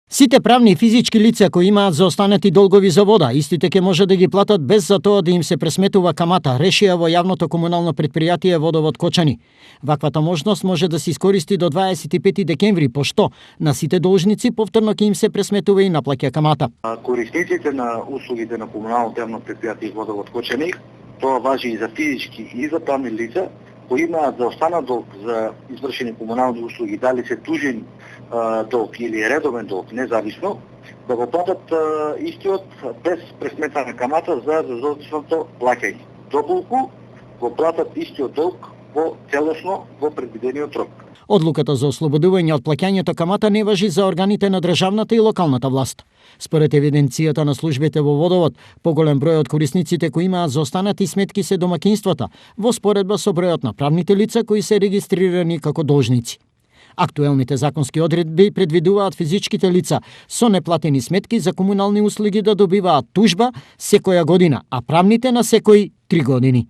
Сите правни и физички лица кои имаат заостанати долгови за вода, истите ќе може да ги платат без за тоа да им се пресметува камата, решија во јавното комунално предпријатие Водовод Кочани. Ваквата можност може да се искористи до 25 декември, пошто на сите должници повторно ќе им се пресметува и наплаќа камата. Корисниците на услугите на комуналното јавно предпријатие Водовод Кочани, тоа важи и за физички и за правни лица, кои имаат заостанат долг за извршени комунални услуги, дали се тужен долг или редовен долг, независно, да го платат истиот без пресметана камата за задочното плаќање. Доколку го платат истиот долг во целосно во предвидениот рок. Одлуката за ослободување од плаќањето камата не важи за органите на државната и локалната власт. Според евиденцијата на службите во Водовод, поголем број од корисниците кои имаат заостанати сметки се домаќинствата, во споредба со бројот на правните лица кои се регистрирани како должници. Актуелните законски одредби предвидуваат физичките лица со неплатени сметки за комунални услуги да добиваат тужба секоја година, а правните на секои 3 години.